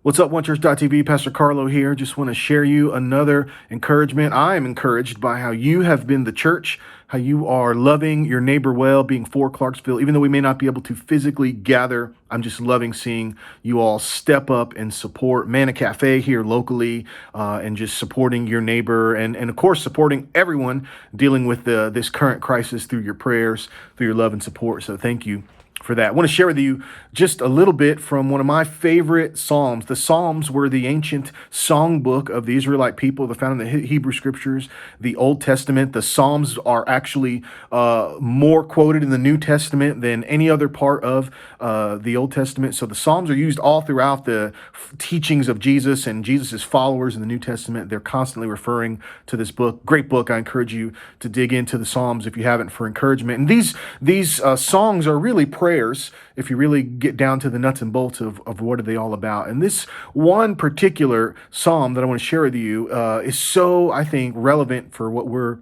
What's up, oneChurch.tv? Pastor Carlo here. Just want to share you another encouragement. I am encouraged by how you have been the church, how you are loving your neighbor well, being for Clarksville. Even though we may not be able to physically gather, I'm just loving seeing you all step up and support Manna Cafe here locally, and just supporting your neighbor and of course, supporting everyone dealing with this current crisis through your prayers, through your love and support. So thank you for that. I want to share with you just a little bit from one of my favorite Psalms. The Psalms were the ancient songbook of the Israelite people, the found in the Hebrew scriptures, the Old Testament. The Psalms are actually more quoted in the New Testament than any other part of the Old Testament. So the Psalms are used all throughout the teachings of Jesus and Jesus's followers in the New Testament. They're constantly referring to this book. Great book. I encourage you to dig into the Psalms if you haven't, for encouragement. And these songs are really prayers if you really get down to the nuts and bolts of what are they all about. And this one particular psalm that I want to share with you is so, I think, relevant for what we're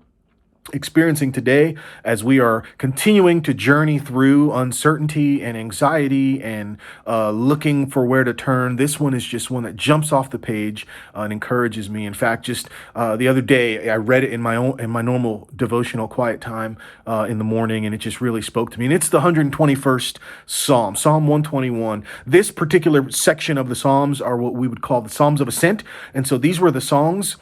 experiencing today as we are continuing to journey through uncertainty and anxiety and looking for where to turn. This one is just one that jumps off the page and encourages me. In fact, just the other day, I read it in my normal devotional quiet time in the morning, and it just really spoke to me. And it's the 121st Psalm, Psalm 121. This particular section of the Psalms are what we would call the Psalms of Ascent. And so these were the songs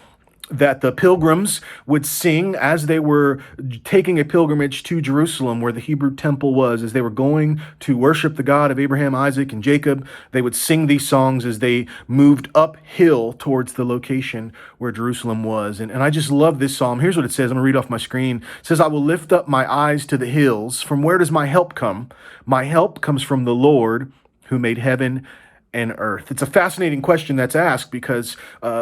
that the pilgrims would sing as they were taking a pilgrimage to Jerusalem, where the Hebrew temple was, as they were going to worship the God of Abraham, Isaac, and Jacob. They would sing these songs as they moved uphill towards the location where Jerusalem was. And I just love this psalm. Here's what it says. I'm going to read off my screen. It says, "I will lift up my eyes to the hills. From where does my help come? My help comes from the Lord who made heaven and earth." It's a fascinating question that's asked because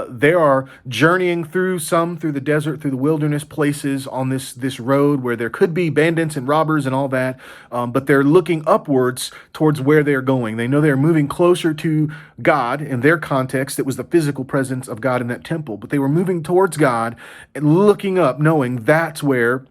they are journeying through the desert, through the wilderness places on this road where there could be bandits and robbers and all that, but they're looking upwards towards where they're going. They know they're moving closer to God. In their context, it was the physical presence of God in that temple, but they were moving towards God and looking up, knowing that's where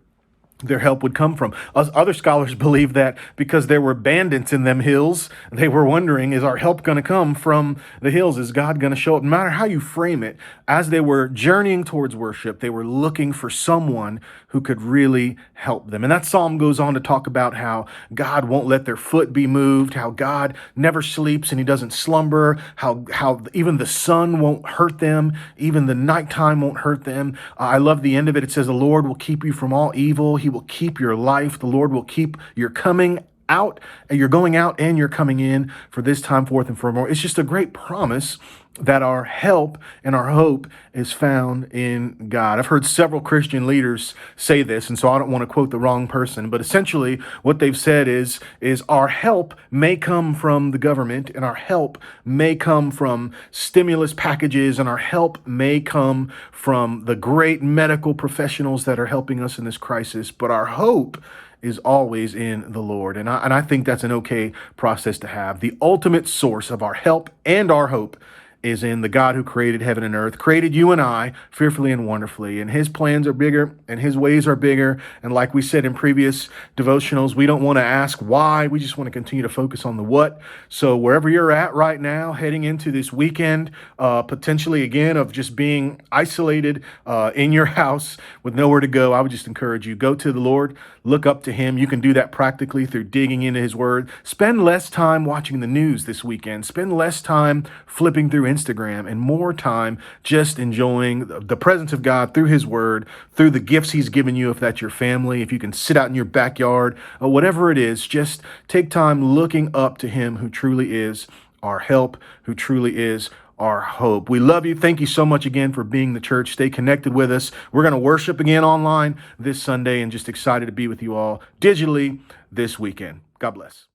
their help would come from. Other scholars believe that because there were bandits in them hills, they were wondering, is our help going to come from the hills? Is God going to show up? No matter how you frame it, as they were journeying towards worship, they were looking for someone who could really help them. And that psalm goes on to talk about how God won't let their foot be moved, how God never sleeps and he doesn't slumber, how even the sun won't hurt them, even the nighttime won't hurt them. I love the end of it. It says, "The Lord will keep you from all evil. He will keep your life. The Lord will keep your coming out, and you're going out and you're coming in for this time forth and forevermore." It's just a great promise that our help and our hope is found in God. I've heard several Christian leaders say this, and so I don't want to quote the wrong person, but essentially what they've said is our help may come from the government, and our help may come from stimulus packages, and our help may come from the great medical professionals that are helping us in this crisis, but our hope is always in the Lord. And I think that's an okay process to have. The ultimate source of our help and our hope is in the God who created heaven and earth, created you and I fearfully and wonderfully. And his plans are bigger and his ways are bigger. And like we said in previous devotionals, we don't want to ask why. We just want to continue to focus on the what. So wherever you're at right now, heading into this weekend, potentially again of just being isolated in your house with nowhere to go, I would just encourage you, go to the Lord, look up to him. You can do that practically through digging into his word. Spend less time watching the news this weekend. Spend less time flipping through Instagram and more time just enjoying the presence of God through his word, through the gifts he's given you, if that's your family, if you can sit out in your backyard, or whatever it is. Just take time looking up to him who truly is our help, who truly is our hope. We love you. Thank you so much again for being the church. Stay connected with us. We're going to worship again online this Sunday, and just excited to be with you all digitally this weekend. God bless.